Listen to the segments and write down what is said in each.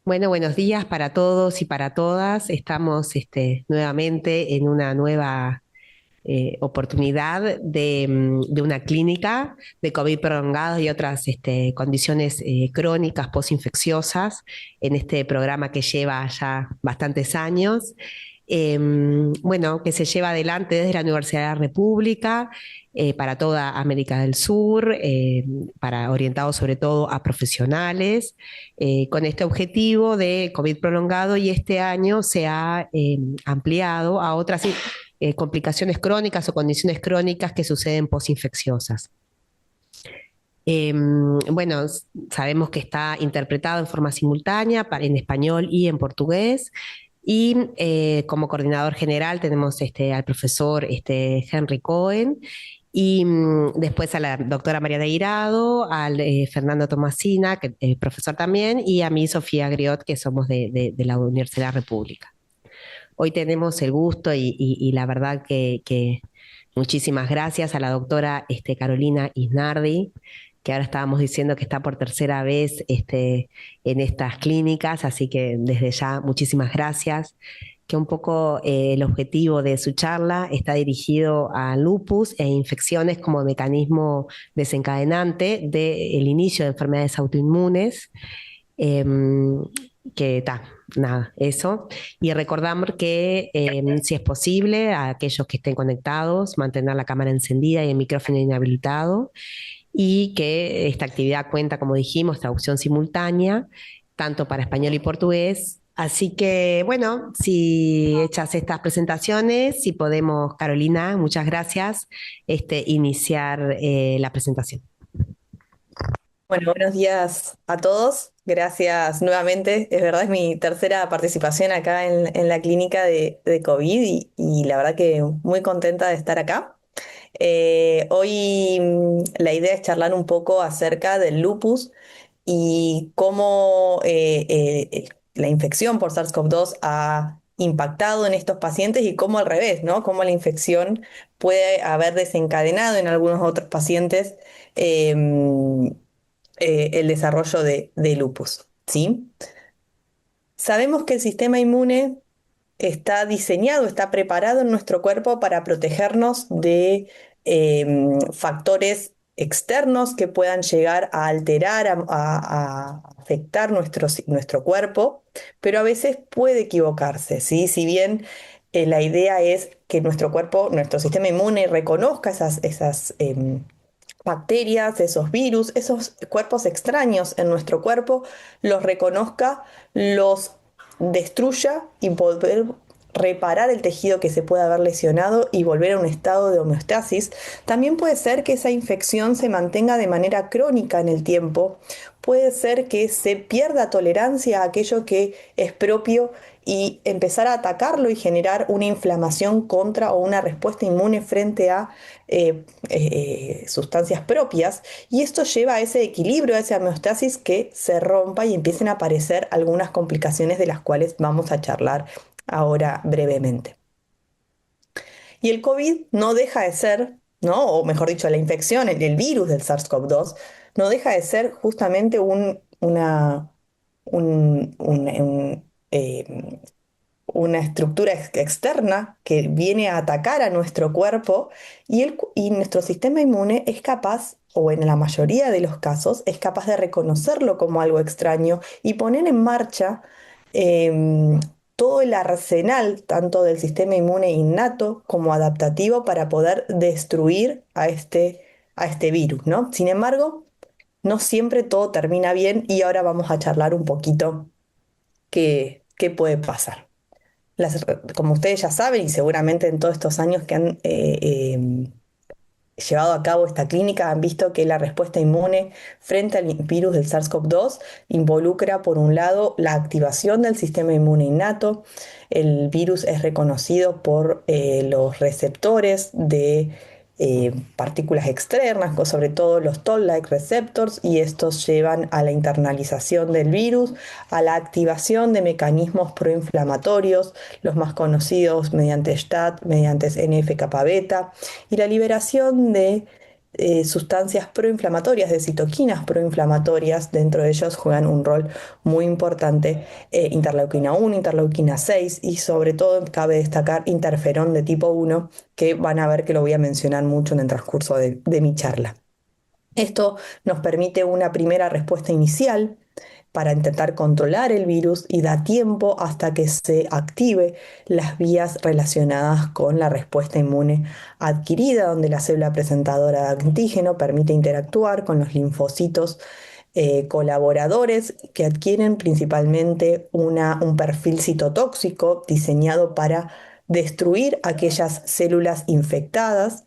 Bueno, buenos días para todos y para todas. Estamos nuevamente en una nueva oportunidad de una clínica de COVID prolongado y otras condiciones crónicas postinfecciosas en este programa que lleva ya bastantes años. Bueno, que se lleva adelante desde la Universidad de la República para toda América del Sur, orientado sobre todo a profesionales, con este objetivo de COVID prolongado, y este año se ha ampliado a otras complicaciones crónicas o condiciones crónicas que suceden posinfecciosas. Bueno, sabemos que está interpretado en forma simultánea en español y en portugués. Y como coordinador general tenemos al profesor Henry Cohen, y después a la doctora María de Irado, al Fernando Tomasina, que es profesor también, y a mí, Sofía Griot, que somos de la Universidad de la República. Hoy tenemos el gusto y la verdad que muchísimas gracias a la doctora Carolina Isnardi, que ahora estábamos diciendo que está por tercera vez en estas clínicas, así que desde ya muchísimas gracias. Que un poco el objetivo de su charla está dirigido a lupus e infecciones como mecanismo desencadenante del inicio de enfermedades autoinmunes. Eh, que está, nada, eso. Y recordamos que si es posible, a aquellos que estén conectados, mantener la cámara encendida y el micrófono inhabilitado, y que esta actividad cuenta, como dijimos, traducción simultánea, tanto para español y portugués. Así que, bueno, si hechas estas presentaciones, si podemos, Carolina, muchas gracias, iniciar la presentación. Bueno, buenos días a todos. Gracias nuevamente. Es verdad, es mi tercera participación acá en la clínica de COVID y la verdad que muy contenta de estar acá. Hoy la idea es charlar un poco acerca del lupus y cómo la infección por SARS-CoV-2 ha impactado en estos pacientes y cómo al revés, ¿no? Cómo la infección puede haber desencadenado en algunos otros pacientes el desarrollo de lupus, ¿sí? Sabemos que el sistema inmune está diseñado, está preparado en nuestro cuerpo para protegernos de factores externos que puedan llegar a alterar, a afectar nuestro cuerpo, pero a veces puede equivocarse, ¿sí? Si bien la idea es que nuestro cuerpo, nuestro sistema inmune reconozca esas bacterias, esos virus, esos cuerpos extraños en nuestro cuerpo, los reconozca, los destruya y poder reparar el tejido que se puede haber lesionado y volver a un estado de homeostasis. También puede ser que esa infección se mantenga de manera crónica en el tiempo. Puede ser que se pierda tolerancia a aquello que es propio y empezar a atacarlo y generar una inflamación contra o una respuesta inmune frente a sustancias propias. Y esto lleva a ese equilibrio, a esa homeostasis que se rompa y empiecen a aparecer algunas complicaciones de las cuales vamos a charlar ahora brevemente. Y el COVID no deja de ser, ¿no? O mejor dicho, la infección, el virus del SARS-CoV-2, no deja de ser justamente una estructura externa que viene a atacar a nuestro cuerpo y nuestro sistema inmune es capaz, o en la mayoría de los casos, es capaz de reconocerlo como algo extraño y poner en marcha todo el arsenal, tanto del sistema inmune innato como adaptativo, para poder destruir a este virus, ¿no? Sin embargo, no siempre todo termina bien y ahora vamos a charlar un poquito qué puede pasar. Como ustedes ya saben, y seguramente en todos estos años que han llevado a cabo esta clínica, han visto que la respuesta inmune frente al virus del SARS-CoV-2 involucra, por un lado, la activación del sistema inmune innato. El virus es reconocido por los receptores de partículas externas, sobre todo los Toll-like receptors, y estos llevan a la internalización del virus, a la activación de mecanismos proinflamatorios, los más conocidos mediante STAT, mediante NF-kappa beta, y la liberación de sustancias proinflamatorias, de citoquinas proinflamatorias, dentro de ellos juegan un rol muy importante interleuquina 1, interleuquina 6 y sobre todo cabe destacar interferón de tipo 1, que van a ver que lo voy a mencionar mucho en el transcurso de mi charla. Esto nos permite una primera respuesta inicial para intentar controlar el virus y da tiempo hasta que se active las vías relacionadas con la respuesta inmune adquirida, donde la célula presentadora de antígeno permite interactuar con los linfocitos colaboradores que adquieren principalmente un perfil citotóxico diseñado para destruir aquellas células infectadas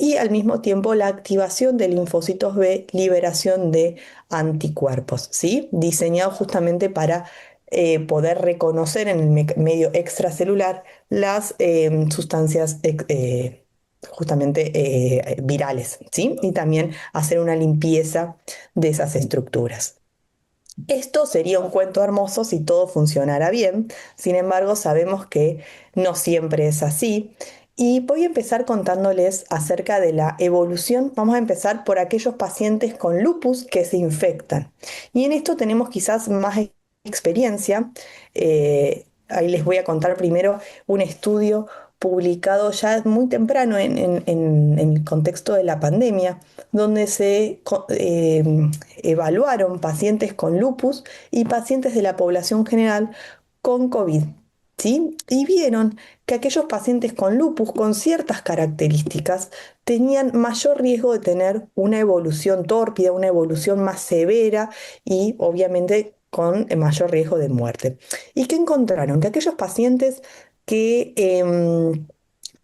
y al mismo tiempo la activación de linfocitos B, liberación de anticuerpos, ¿sí? Diseñado justamente para poder reconocer en el medio extracelular las sustancias justamente virales, ¿sí? Y también hacer una limpieza de esas estructuras. Esto sería un cuento hermoso si todo funcionara bien, sin embargo sabemos que no siempre es así. Y voy a empezar contándoles acerca de la evolución. Vamos a empezar por aquellos pacientes con lupus que se infectan. Y en esto tenemos quizás más experiencia. Ahí les voy a contar primero un estudio publicado ya muy temprano en el contexto de la pandemia, donde se evaluaron pacientes con lupus y pacientes de la población general con COVID. ¿Sí? Y vieron que aquellos pacientes con lupus con ciertas características tenían mayor riesgo de tener una evolución tórpida, una evolución más severa y obviamente con mayor riesgo de muerte. ¿Y qué encontraron? Que aquellos pacientes que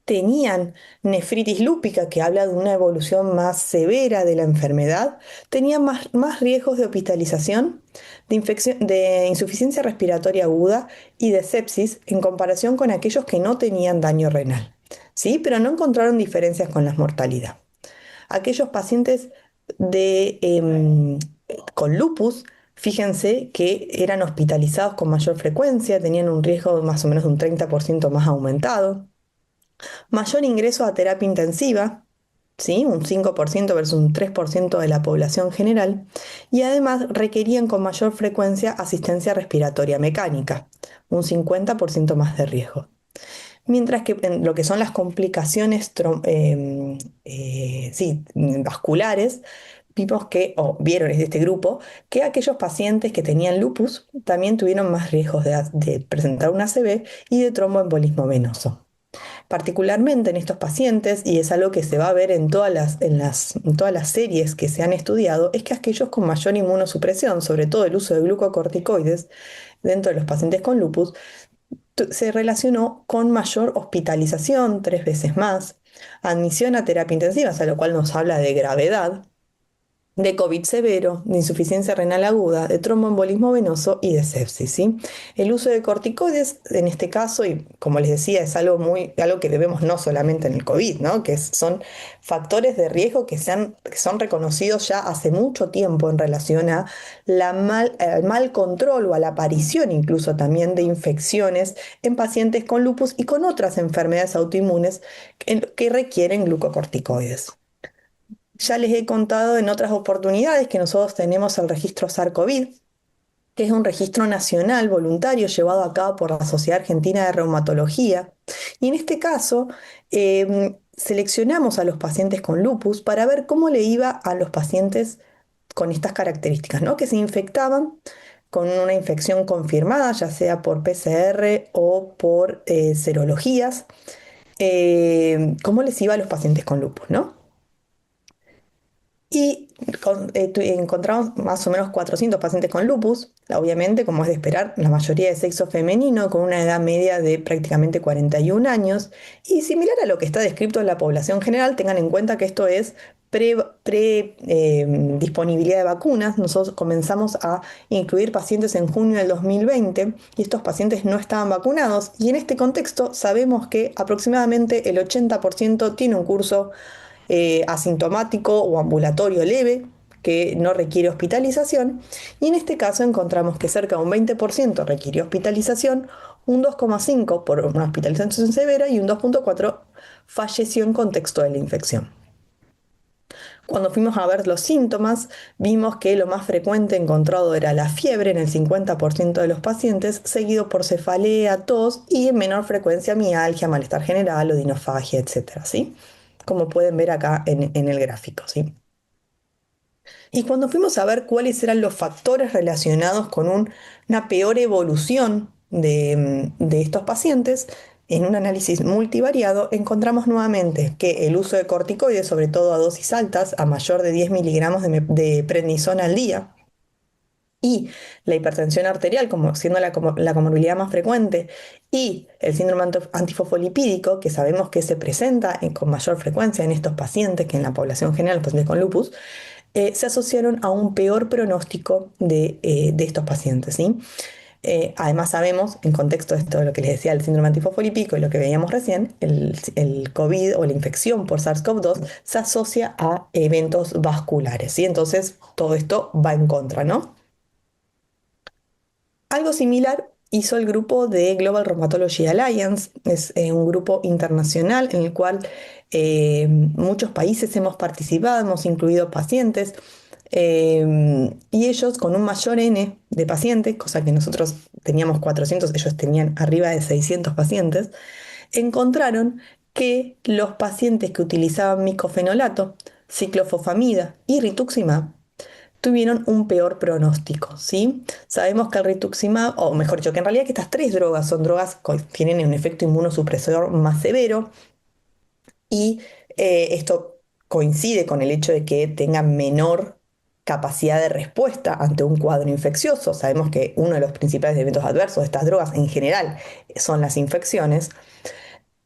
tenían nefritis lúpica, que habla de una evolución más severa de la enfermedad, tenían más riesgos de hospitalización, de insuficiencia respiratoria aguda y de sepsis en comparación con aquellos que no tenían daño renal. ¿Sí? Pero no encontraron diferencias con la mortalidad. Aquellos pacientes con lupus, fíjense que eran hospitalizados con mayor frecuencia, tenían un riesgo más o menos de un 30% más aumentado. Mayor ingreso a terapia intensiva, ¿sí? Un 5% versus un 3% de la población general, y además requerían con mayor frecuencia asistencia respiratoria mecánica, un 50% más de riesgo. Mientras que en lo que son las complicaciones vasculares, vimos que, o vieron desde este grupo, que aquellos pacientes que tenían lupus también tuvieron más riesgos de presentar un ACV y de tromboembolismo venoso. Particularmente en estos pacientes, y es algo que se va a ver en en todas las series que se han estudiado, es que aquellos con mayor inmunosupresión, sobre todo el uso de glucocorticoides dentro de los pacientes con lupus, se relacionó con mayor hospitalización, 3 veces más, admisión a terapia intensiva, a lo cual nos habla de gravedad, de COVID severo, de insuficiencia renal aguda, de tromboembolismo venoso y de sepsis, ¿sí? El uso de corticoides, en este caso, y como les decía, es algo que vemos no solamente en el COVID, ¿no? Son factores de riesgo que son reconocidos ya hace mucho tiempo en relación a al mal control o a la aparición incluso también de infecciones en pacientes con lupus y con otras enfermedades autoinmunes que requieren glucocorticoides. Ya les he contado en otras oportunidades que nosotros tenemos el registro SAR-COVID, que es un registro nacional voluntario llevado a cabo por la Sociedad Argentina de Reumatología. Y en este caso, seleccionamos a los pacientes con lupus para ver cómo le iba a los pacientes con estas características, ¿no? Que se infectaban con una infección confirmada, ya sea por PCR o por serologías, cómo les iba a los pacientes con lupus, ¿no? Y encontramos más o menos 400 pacientes con lupus, obviamente, como es de esperar, la mayoría de sexo femenino, con una edad media de prácticamente 41 años. Y similar a lo que está descrito en la población general, tengan en cuenta que esto es disponibilidad de vacunas. Nosotros comenzamos a incluir pacientes en junio del 2020 y estos pacientes no estaban vacunados. Y en este contexto sabemos que aproximadamente el 80% tiene un curso asintomático o ambulatorio leve que no requiere hospitalización, y en este caso encontramos que cerca de un 20% requirió hospitalización, un 2,5% por una hospitalización severa y un 2,4% falleció en contexto de la infección. Cuando fuimos a ver los síntomas, vimos que lo más frecuente encontrado era la fiebre en el 50% de los pacientes, seguido por cefalea, tos y en menor frecuencia mialgia, malestar general, odinofagia, etcétera, ¿sí? Como pueden ver acá en el gráfico, ¿sí? Y cuando fuimos a ver cuáles eran los factores relacionados con una peor evolución de estos pacientes, en un análisis multivariado encontramos nuevamente que el uso de corticoides, sobre todo a dosis altas, a mayor de 10 miligramos de prednisona al día, y la hipertensión arterial como siendo la comorbilidad más frecuente, y el síndrome antifosfolipídico, que sabemos que se presenta con mayor frecuencia en estos pacientes que en la población general, los pacientes con lupus, se asociaron a un peor pronóstico de estos pacientes, ¿sí? Además sabemos, en contexto de esto de lo que les decía, el síndrome antifosfolipídico y lo que veíamos recién, el COVID o la infección por SARS-CoV-2 se asocia a eventos vasculares, ¿sí? Entonces todo esto va en contra, ¿no? Algo similar hizo el grupo de Global Rheumatology Alliance, es un grupo internacional en el cual muchos países hemos participado, hemos incluido pacientes, y ellos con un mayor N de pacientes, cosa que nosotros teníamos 400, ellos tenían arriba de 600 pacientes, encontraron que los pacientes que utilizaban micofenolato, ciclofosfamida y rituximab tuvieron un peor pronóstico, ¿sí? Sabemos que el rituximab, o mejor dicho, que en realidad que estas tres drogas son drogas que tienen un efecto inmunosupresor más severo, y esto coincide con el hecho de que tengan menor capacidad de respuesta ante un cuadro infeccioso. Sabemos que uno de los principales eventos adversos de estas drogas en general son las infecciones,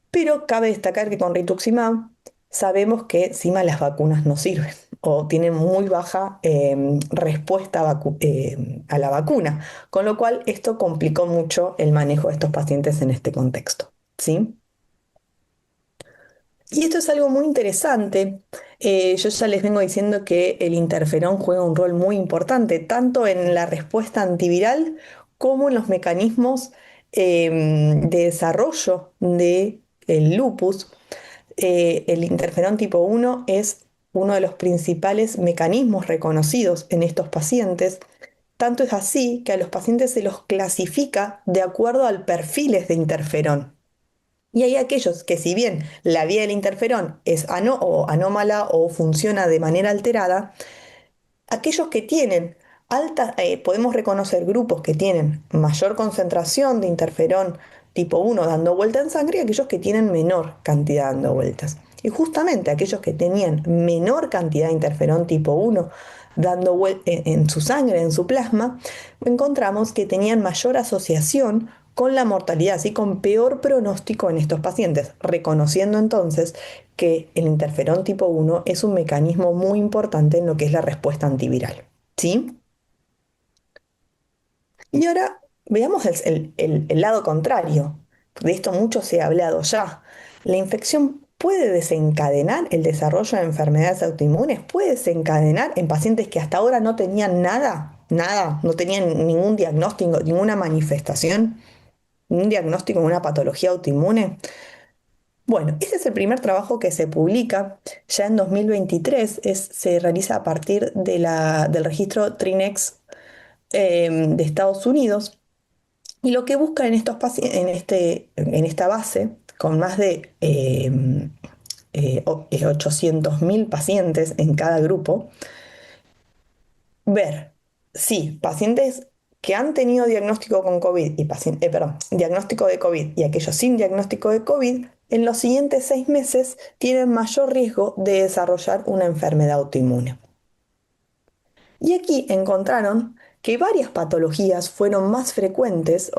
pero cabe destacar que con rituximab sabemos que encima las vacunas no sirven o tienen muy baja respuesta a la vacuna, con lo cual esto complicó mucho el manejo de estos pacientes en este contexto, ¿sí? Y esto es algo muy interesante. Yo ya les vengo diciendo que el interferón juega un rol muy importante, tanto en la respuesta antiviral como en los mecanismos de desarrollo del lupus. El interferón tipo 1 es uno de los principales mecanismos reconocidos en estos pacientes. Tanto es así que a los pacientes se los clasifica de acuerdo al perfiles de interferón. Y hay aquellos que si bien la vía del interferón es o anómala o funciona de manera alterada, aquellos que tienen podemos reconocer grupos que tienen mayor concentración de interferón tipo 1 dando vuelta en sangre y aquellos que tienen menor cantidad dando vueltas. Y justamente aquellos que tenían menor cantidad de interferón tipo 1 dando vueltas en su sangre, en su plasma, encontramos que tenían mayor asociación con la mortalidad, así con peor pronóstico en estos pacientes, reconociendo entonces que el interferón tipo 1 es un mecanismo muy importante en lo que es la respuesta antiviral. ¿Sí? Y ahora veamos el lado contrario. De esto mucho se ha hablado ya. La infección puede desencadenar el desarrollo de enfermedades autoinmunes, puede desencadenar en pacientes que hasta ahora no tenían nada, no tenían ningún diagnóstico, ninguna manifestación, ningún diagnóstico de una patología autoinmune. Bueno, ese es el primer trabajo que se publica ya en 2023, se realiza a partir del registro TRINEX de Estados Unidos, y lo que busca en estos en esta base, con más de 800.000 pacientes en cada grupo, ver si pacientes que han tenido diagnóstico con COVID diagnóstico de COVID y aquellos sin diagnóstico de COVID, en los siguientes 6 meses tienen mayor riesgo de desarrollar una enfermedad autoinmune. Y aquí encontraron que varias patologías fueron más frecuentes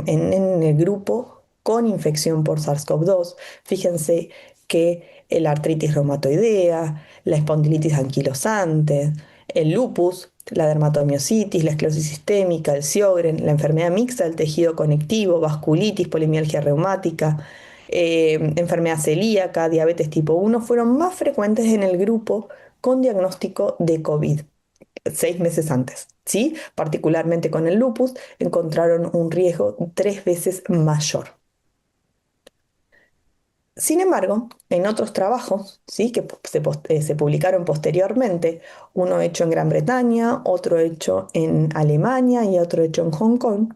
en el grupo con infección por SARS-CoV-2. Fíjense que la artritis reumatoidea, la espondilitis anquilosante, el lupus, la dermatomiositis, la esclerosis sistémica, el Sjögren, la enfermedad mixta del tejido conectivo, vasculitis, polimialgia reumática, enfermedad celíaca, diabetes tipo 1, fueron más frecuentes en el grupo con diagnóstico de COVID 6 meses antes, ¿sí? Particularmente con el lupus, encontraron un riesgo 3 veces mayor. Sin embargo, en otros trabajos, ¿sí? que se publicaron posteriormente, uno hecho en Gran Bretaña, otro hecho en Alemania y otro hecho en Hong Kong,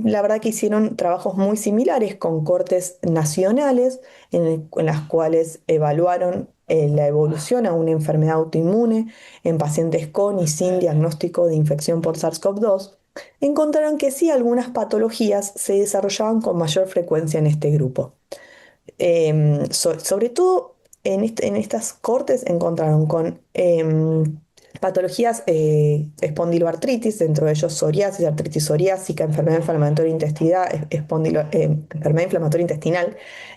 la verdad que hicieron trabajos muy similares con cortes nacionales en las cuales evaluaron la evolución a una enfermedad autoinmune en pacientes con y sin diagnóstico de infección por SARS-CoV-2. Encontraron que sí algunas patologías se desarrollaban con mayor frecuencia en este grupo. Sobre todo en estas cortes encontraron con patologías espondiloartritis, dentro de ellos psoriasis, artritis psoriásica, enfermedad inflamatoria intestinal,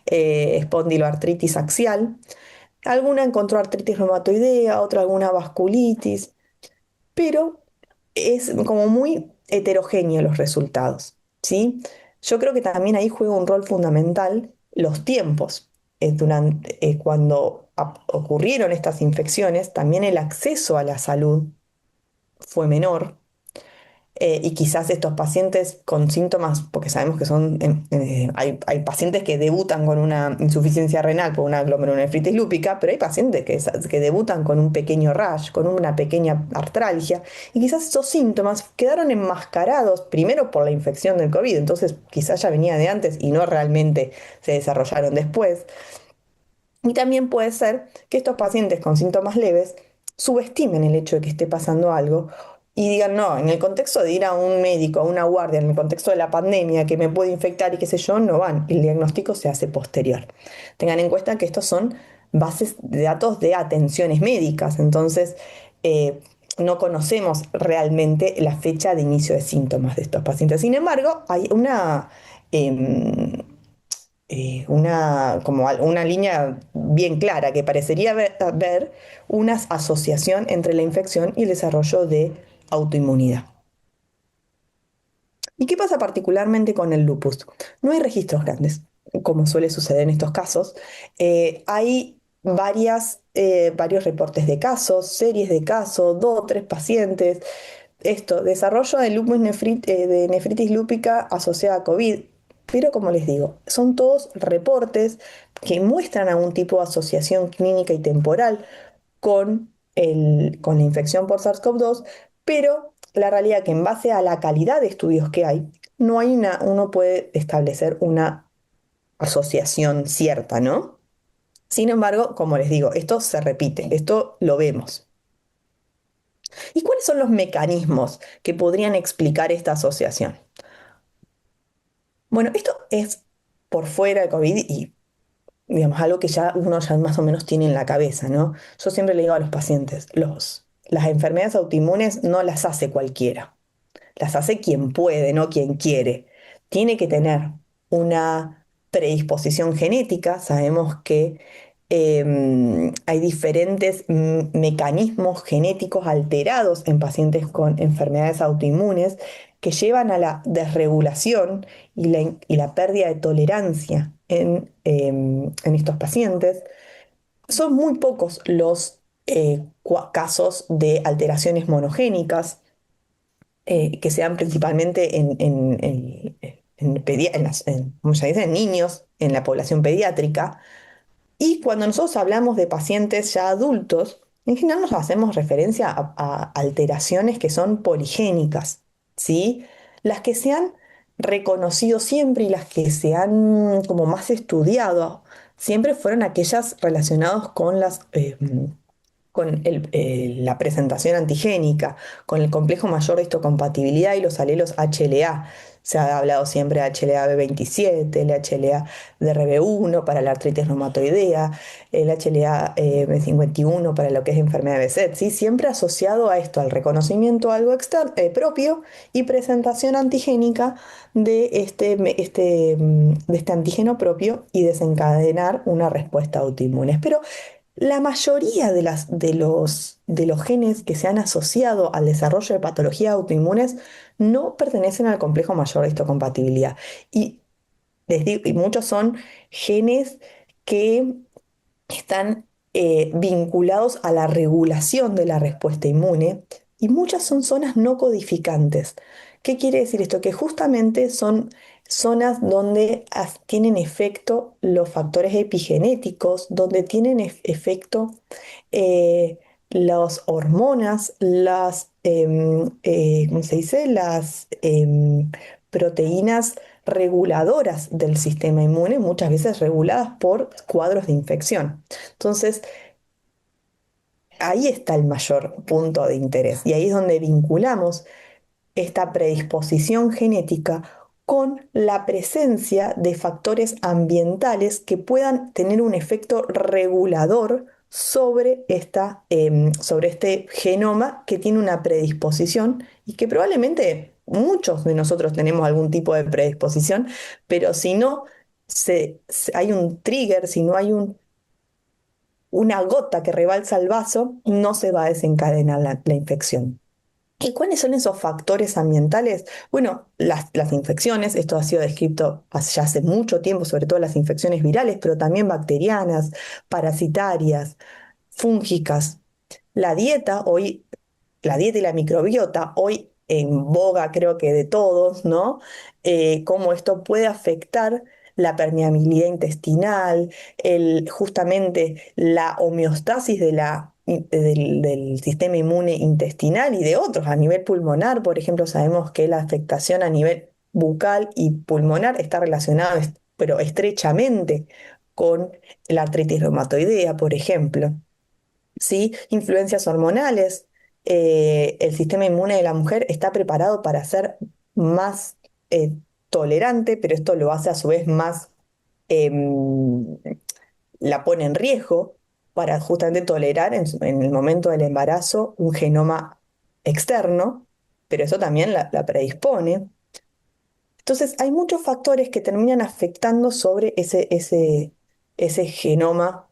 espondiloartritis axial. Alguna encontró artritis reumatoidea, otra alguna vasculitis, pero es como muy heterogéneo los resultados, ¿sí? Yo creo que también ahí juega un rol fundamental los tiempos. Cuando ocurrieron estas infecciones, también el acceso a la salud fue menor, y quizás estos pacientes con síntomas, porque sabemos que hay pacientes que debutan con una insuficiencia renal por una glomerulonefritis lúpica, pero hay pacientes que debutan con un pequeño rash, con una pequeña artralgia, y quizás esos síntomas quedaron enmascarados primero por la infección del COVID, entonces quizás ya venía de antes y no realmente se desarrollaron después. Y también puede ser que estos pacientes con síntomas leves subestimen el hecho de que esté pasando algo y digan, no, en el contexto de ir a un médico, a una guardia, en el contexto de la pandemia que me puede infectar y qué sé yo, no van. El diagnóstico se hace posterior. Tengan en cuenta que estos son bases de datos de atenciones médicas, entonces no conocemos realmente la fecha de inicio de síntomas de estos pacientes. Sin embargo, hay em, una línea bien clara que parecería ver una asociación entre la infección y el desarrollo de autoinmunidad. ¿Y qué pasa particularmente con el lupus? No hay registros grandes, como suele suceder en estos casos. Hay varios reportes de casos, series de casos, dos o tres pacientes. Esto, desarrollo de de nefritis lúpica asociada a COVID. Pero como les digo, son todos reportes que muestran algún tipo de asociación clínica y temporal con la infección por SARS-CoV-2, pero la realidad es que en base a la calidad de estudios que hay, no hay uno puede establecer una asociación cierta, ¿no? Sin embargo, como les digo, esto se repite, esto lo vemos. ¿Y cuáles son los mecanismos que podrían explicar esta asociación? Bueno, esto es por fuera del COVID y, digamos, algo que ya uno ya más o menos tiene en la cabeza, ¿no? Yo siempre le digo a los pacientes, las enfermedades autoinmunes no las hace cualquiera, las hace quien puede, no quien quiere. Tiene que tener una predisposición genética. Sabemos que hay diferentes mecanismos genéticos alterados en pacientes con enfermedades autoinmunes que llevan a la desregulación y la pérdida de tolerancia en estos pacientes. Son muy pocos los casos de alteraciones monogénicas que se dan principalmente ¿cómo se dice? En niños, en la población pediátrica. Y cuando nosotros hablamos de pacientes ya adultos, en general nos hacemos referencia a alteraciones que son poligénicas, ¿sí? Las que se han reconocido siempre y las que se han como más estudiado siempre fueron aquellas relacionadas con la presentación antigénica, con el complejo mayor de histocompatibilidad y los alelos HLA. Se ha hablado siempre de HLA-B27, el HLA-DRB1 para la artritis reumatoidea, el HLA-B51 para lo que es enfermedad de Behçet, ¿sí? Siempre asociado a esto, al reconocimiento algo propio y presentación antigénica de este antígeno propio y desencadenar una respuesta autoinmune. Pero la mayoría de los genes que se han asociado al desarrollo de patologías autoinmunes no pertenecen al complejo mayor de histocompatibilidad. Y, y muchos son genes que están vinculados a la regulación de la respuesta inmune y muchas son zonas no codificantes. ¿Qué quiere decir esto? Que justamente son zonas donde tienen efecto los factores epigenéticos, donde tienen efecto eh, las hormonas, ¿cómo se dice? Las proteínas reguladoras del sistema inmune, muchas veces reguladas por cuadros de infección. Entonces, ahí está el mayor punto de interés y ahí es donde vinculamos esta predisposición genética con la presencia de factores ambientales que puedan tener un efecto regulador sobre, sobre este genoma que tiene una predisposición y que probablemente muchos de nosotros tenemos algún tipo de predisposición, pero si no hay un trigger, si no hay una gota que rebalsa el vaso, no se va a desencadenar la infección. ¿Y cuáles son esos factores ambientales? Bueno, las infecciones, esto ha sido descrito ya hace mucho tiempo, sobre todo las infecciones virales, pero también bacterianas, parasitarias, fúngicas. La dieta, hoy, la dieta y la microbiota, hoy en boga creo que de todos, ¿no? Cómo esto puede afectar la permeabilidad intestinal, justamente la homeostasis del sistema inmune intestinal y de otros a nivel pulmonar. Por ejemplo, sabemos que la afectación a nivel bucal y pulmonar está relacionada, pero estrechamente, con la artritis reumatoidea, por ejemplo. ¿Sí? Influencias hormonales. El sistema inmune de la mujer está preparado para ser más tolerante, pero esto lo hace a su vez más, em, la pone en riesgo para justamente tolerar en el momento del embarazo un genoma externo, pero eso también la predispone. Entonces, hay muchos factores que terminan afectando sobre ese genoma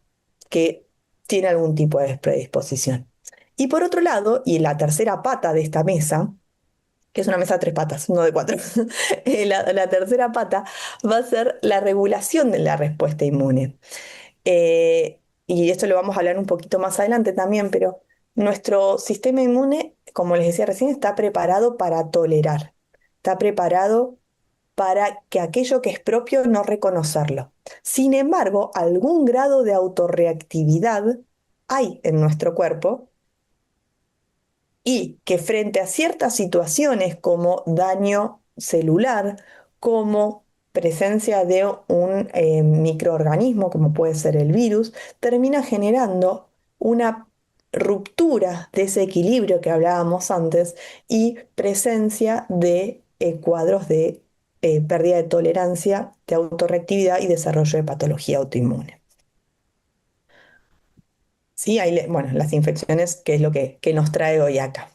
que tiene algún tipo de predisposición. Y por otro lado, y la tercera pata de esta mesa, que es una mesa de tres patas, no de cuatro, la tercera pata va a ser la regulación de la respuesta inmune. Y esto lo vamos a hablar un poquito más adelante también, pero nuestro sistema inmune, como les decía recién, está preparado para tolerar, está preparado para que aquello que es propio no reconocerlo. Sin embargo, algún grado de autorreactividad hay en nuestro cuerpo y que frente a ciertas situaciones como daño celular, como presencia de un microorganismo, como puede ser el virus, termina generando una ruptura de ese equilibrio que hablábamos antes y presencia de cuadros de pérdida de tolerancia, de autorreactividad y desarrollo de patología autoinmune. Sí, bueno, las infecciones, que es lo que nos trae hoy acá.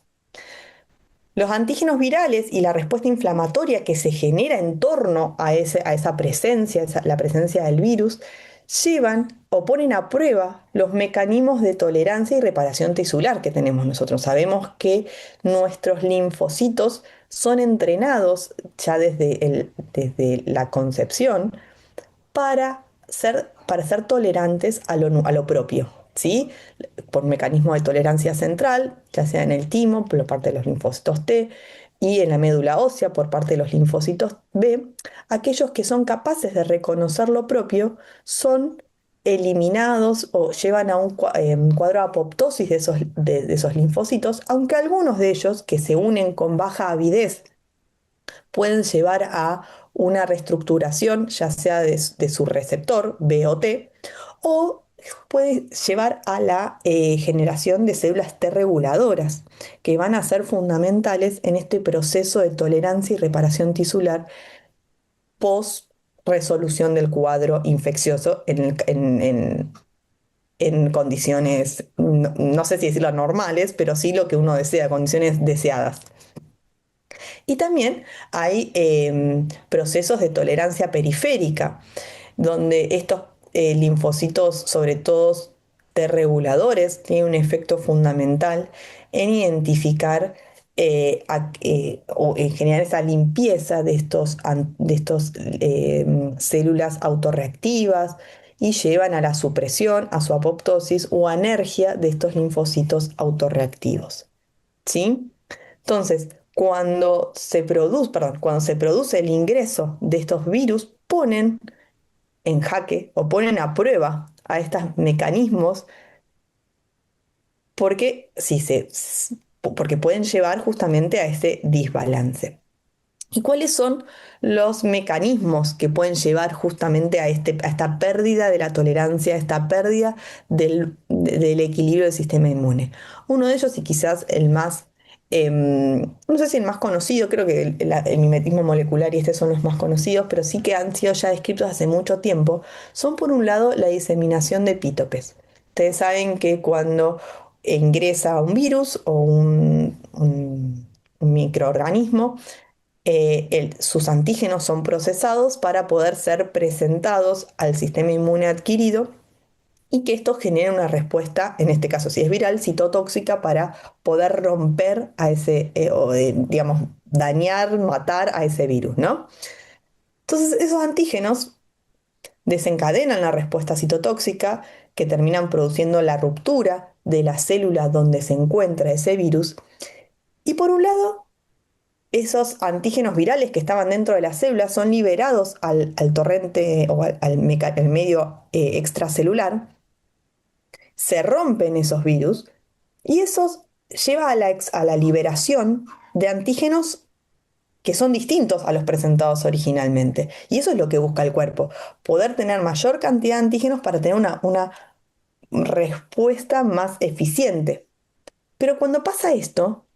Los antígenos virales y la respuesta inflamatoria que se genera en torno a esa presencia, la presencia del virus, llevan o ponen a prueba los mecanismos de tolerancia y reparación tisular que tenemos nosotros. Sabemos que nuestros linfocitos son entrenados ya desde la concepción para ser tolerantes a lo propio, ¿sí? Por mecanismo de tolerancia central, ya sea en el timo, por parte de los linfocitos T, y en la médula ósea, por parte de los linfocitos B, aquellos que son capaces de reconocer lo propio son eliminados o llevan a un cuadro de apoptosis de esos linfocitos, aunque algunos de ellos, que se unen con baja avidez, pueden llevar a una reestructuración, ya sea de su receptor, B o T, o puede llevar a la generación de células T reguladoras, que van a ser fundamentales en este proceso de tolerancia y reparación tisular post resolución del cuadro infeccioso en condiciones, no sé si decirlo normales, pero sí lo que uno desea, condiciones deseadas. Y también hay procesos de tolerancia periférica, donde estos linfocitos, sobre todo T reguladores, tienen un efecto fundamental en identificar o en generar esa limpieza de estos células autorreactivas y llevan a la supresión, a su apoptosis o anergia de estos linfocitos autorreactivos. ¿Sí? Entonces, Cuando se produce el ingreso de estos virus, ponen en jaque o ponen a prueba a estos mecanismos porque, porque pueden llevar justamente a ese desbalance. ¿Y cuáles son los mecanismos que pueden llevar justamente a esta pérdida de la tolerancia, a esta pérdida del equilibrio del sistema inmune? Uno de ellos, y quizás el más, no sé si el más conocido, creo que el mimetismo molecular y este son los más conocidos, pero sí que han sido ya descritos hace mucho tiempo, son por un lado la diseminación de epítopes. Ustedes saben que cuando ingresa un virus o un microorganismo, sus antígenos son procesados para poder ser presentados al sistema inmune adquirido y que esto genere una respuesta, en este caso si es viral, citotóxica para poder romper a ese, digamos, dañar, matar a ese virus, ¿no? Entonces esos antígenos desencadenan la respuesta citotóxica que terminan produciendo la ruptura de la célula donde se encuentra ese virus. Y por un lado, esos antígenos virales que estaban dentro de la célula son liberados al torrente o al medio extracelular, se rompen esos virus y eso lleva a la liberación de antígenos que son distintos a los presentados originalmente. Y eso es lo que busca el cuerpo, poder tener mayor cantidad de antígenos para tener una respuesta más eficiente. Pero cuando pasa esto,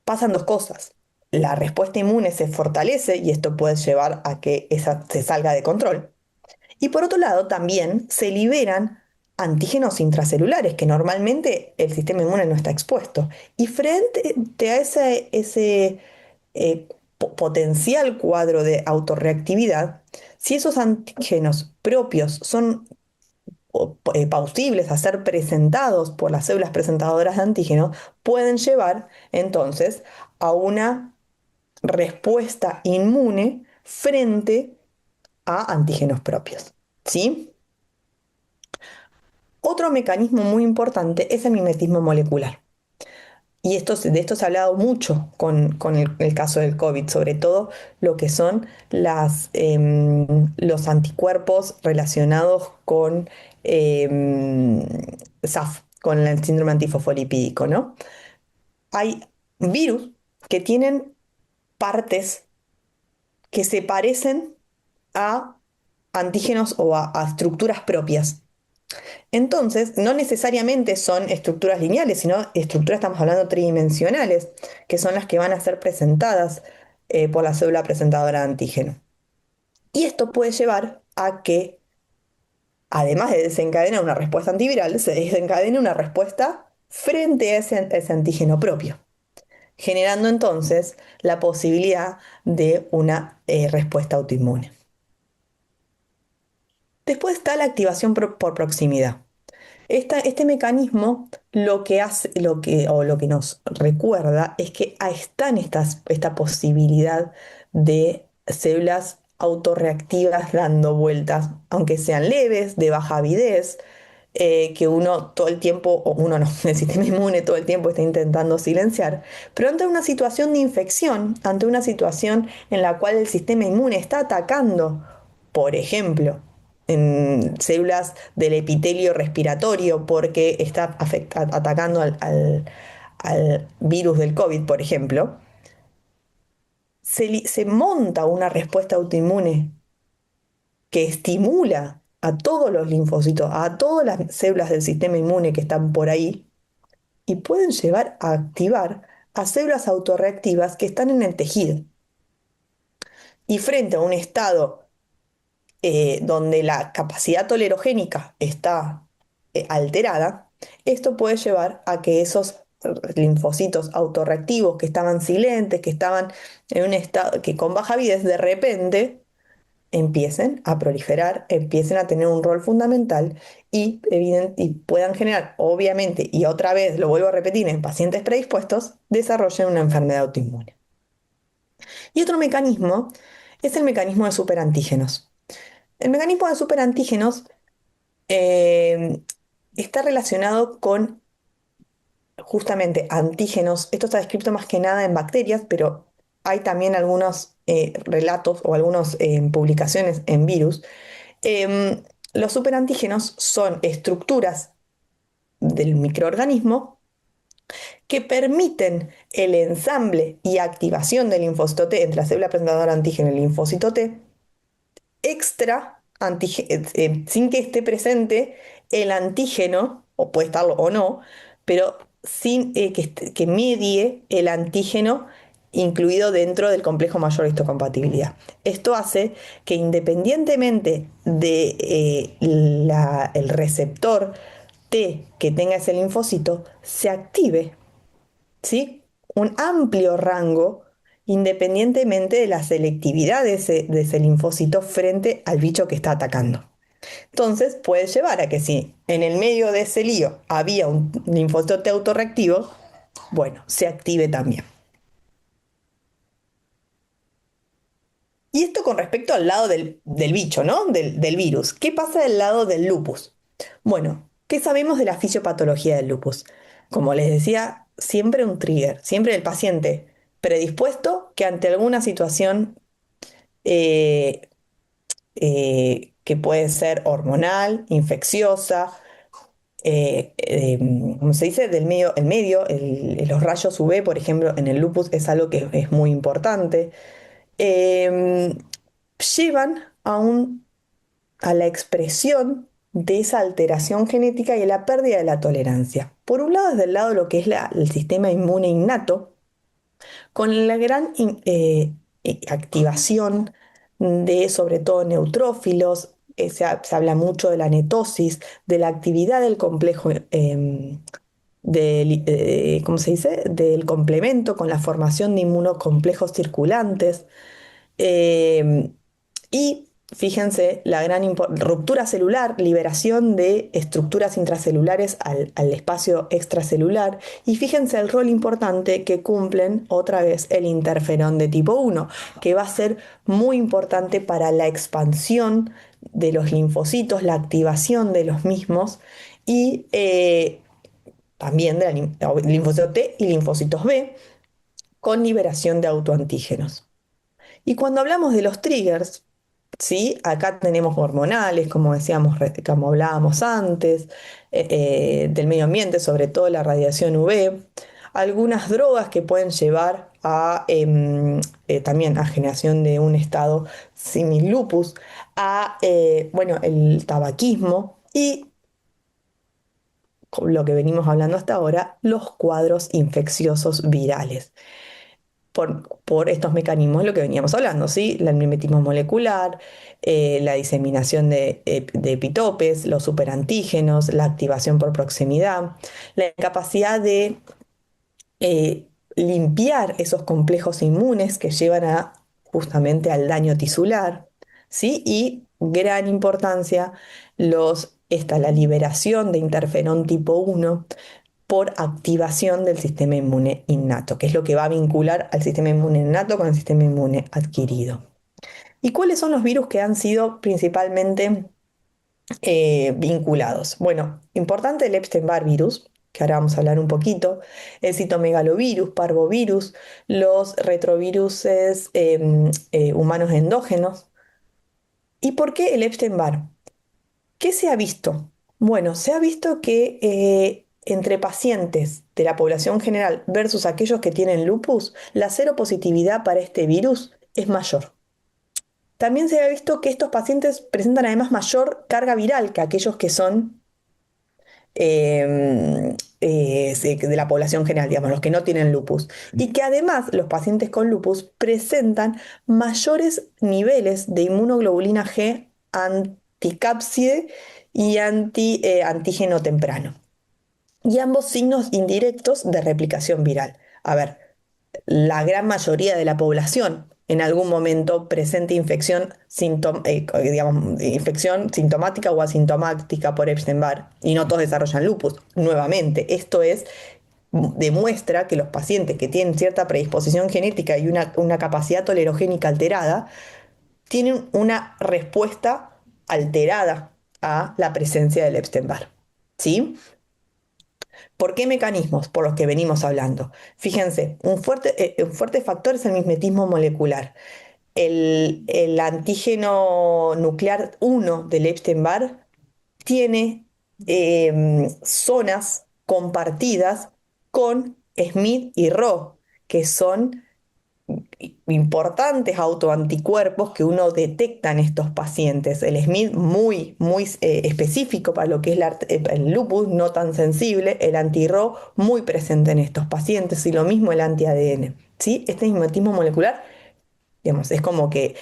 pasan dos cosas. La respuesta inmune se fortalece y esto puede llevar a que esa se salga de control. Y por otro lado, también se liberan antígenos intracelulares que normalmente el sistema inmune no está expuesto. Y frente a ese potencial cuadro de autorreactividad, si esos antígenos propios son plausibles a ser presentados por las células presentadoras de antígeno, pueden llevar entonces a una respuesta inmune frente a antígenos propios. ¿Sí? Otro mecanismo muy importante es el mimetismo molecular. Y de esto se ha hablado mucho con el caso del COVID, sobre todo lo que son los anticuerpos relacionados con SAF, con el síndrome antifosfolipídico, ¿no? Hay virus que tienen partes que se parecen a antígenos o a estructuras propias. Entonces, no necesariamente son estructuras lineales, sino estructuras, estamos hablando tridimensionales, que son las que van a ser presentadas por la célula presentadora de antígeno. Y esto puede llevar a que, además de desencadenar una respuesta antiviral, se desencadene una respuesta frente a ese antígeno propio, generando entonces la posibilidad de una respuesta autoinmune. Después está la activación por proximidad. Este mecanismo lo que hace, lo que nos recuerda es que está en esta posibilidad de células autorreactivas dando vueltas, aunque sean leves, de baja avidez, que uno todo el tiempo, o uno no, el sistema inmune todo el tiempo está intentando silenciar, pero ante una situación de infección, ante una situación en la cual el sistema inmune está atacando, por ejemplo, en células del epitelio respiratorio porque está atacando al virus del COVID, por ejemplo, se monta una respuesta autoinmune que estimula a todos los linfocitos, a todas las células del sistema inmune que están por ahí y pueden llevar a activar a células autorreactivas que están en el tejido. Y frente a un estado donde la capacidad tolerogénica está alterada, esto puede llevar a que esos linfocitos autorreactivos que estaban silentes, que estaban en un estado que con baja avidez, de repente empiecen a proliferar, empiecen a tener un rol fundamental y puedan generar, obviamente, y otra vez lo vuelvo a repetir, en pacientes predispuestos, desarrollen una enfermedad autoinmune. Y otro mecanismo es el mecanismo de superantígenos. El mecanismo de superantígenos eh, está relacionado con justamente antígenos. Esto está descrito más que nada en bacterias, pero hay también algunos relatos o algunas publicaciones en virus. Em, los superantígenos son estructuras del microorganismo que permiten el ensamble y activación del linfocito T entre la célula presentadora antígeno y el linfocito T sin que esté presente el antígeno, o puede estarlo o no, pero sin que medie el antígeno incluido dentro del complejo mayor de histocompatibilidad. Esto hace que independientemente de el receptor T que tenga ese linfocito, se active, ¿sí? Un amplio rango independientemente de la selectividad de ese linfocito frente al bicho que está atacando. Entonces puede llevar a que si en el medio de ese lío había un linfocito T autorreactivo, bueno, se active también. Y esto con respecto al lado del bicho, ¿no? Del virus. ¿Qué pasa del lado del lupus? Bueno, ¿qué sabemos de la fisiopatología del lupus? Como les decía, siempre un trigger, siempre el paciente predispuesto que ante alguna situación eh, que puede ser hormonal, infecciosa, ¿cómo se dice? Del medio, los rayos UV, por ejemplo, en el lupus es algo que es muy importante. em, Llevan a la expresión de esa alteración genética y a la pérdida de la tolerancia. Por un lado, desde el lado de lo que es el sistema inmune innato, con la gran activación de sobre todo neutrófilos, se habla mucho de la netosis, de la actividad del complejo, ¿cómo se dice? Del complemento con la formación de inmunocomplejos circulantes. Eh, y fíjense, la gran ruptura celular, liberación de estructuras intracelulares al espacio extracelular. Y fíjense el rol importante que cumplen otra vez el interferón de tipo 1, que va a ser muy importante para la expansión de los linfocitos, la activación de los mismos y también de la linfocito T y linfocitos B con liberación de autoantígenos. Y cuando hablamos de los triggers, ¿sí? Acá tenemos hormonales, como decíamos, como hablábamos antes, del medio ambiente, sobre todo la radiación UV, algunas drogas que pueden llevar también a generación de un estado simil lupus, bueno, el tabaquismo y con lo que venimos hablando hasta ahora, los cuadros infecciosos virales por estos mecanismos, lo que veníamos hablando, ¿sí? El mimetismo molecular, la diseminación de epitopes, los superantígenos, la activación por proximidad, la capacidad de limpiar esos complejos inmunes que llevan justamente al daño tisular, ¿sí? Y gran importancia, la liberación de interferón tipo 1 por activación del sistema inmune innato, que es lo que va a vincular al sistema inmune innato con el sistema inmune adquirido. ¿Y cuáles son los virus que han sido principalmente vinculados? Bueno, importante el Epstein-Barr virus, que ahora vamos a hablar un poquito, el citomegalovirus, parvovirus, los retroviruses humanos endógenos. ¿Y por qué el Epstein-Barr? ¿Qué se ha visto? Bueno, se ha visto que entre pacientes de la población general versus aquellos que tienen lupus, la seropositividad para este virus es mayor. También se ha visto que estos pacientes presentan además mayor carga viral que aquellos que son de la población general, digamos, los que no tienen lupus. Y que además los pacientes con lupus presentan mayores niveles de inmunoglobulina G anticápside y antígeno temprano. Y ambos signos indirectos de replicación viral. A ver, la gran mayoría de la población en algún momento presenta infección sintomática o asintomática por Epstein-Barr y no todos desarrollan lupus. Nuevamente, demuestra que los pacientes que tienen cierta predisposición genética y una capacidad tolerogénica alterada tienen una respuesta alterada a la presencia del Epstein-Barr. ¿Sí? ¿Por qué mecanismos? Por los que venimos hablando. Fíjense, un fuerte factor es el mimetismo molecular. El antígeno nuclear 1 del Epstein-Barr tiene zonas compartidas con Smith y Roe, que son importantes autoanticuerpos que uno detecta en estos pacientes. El Smith muy específico para lo que es el lupus, no tan sensible, el anti-Ro muy presente en estos pacientes y lo mismo el anti-ADN. ¿Sí? Este mimetismo molecular, digamos, es como que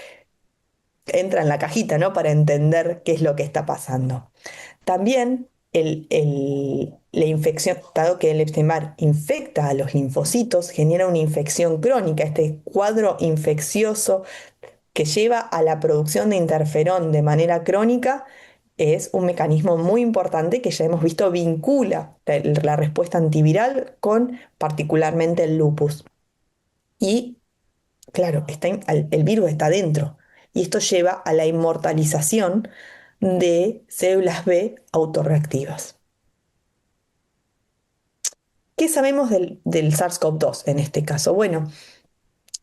entra en la cajita, ¿no? Para entender qué es lo que está pasando. También la infección, dado que el Epstein-Barr infecta a los linfocitos, genera una infección crónica, este cuadro infeccioso que lleva a la producción de interferón de manera crónica, es un mecanismo muy importante que ya hemos visto vincula la respuesta antiviral con particularmente el lupus. Y claro, el virus está dentro y esto lleva a la inmortalización de células B autorreactivas. ¿Qué sabemos del SARS-CoV-2 en este caso? Bueno,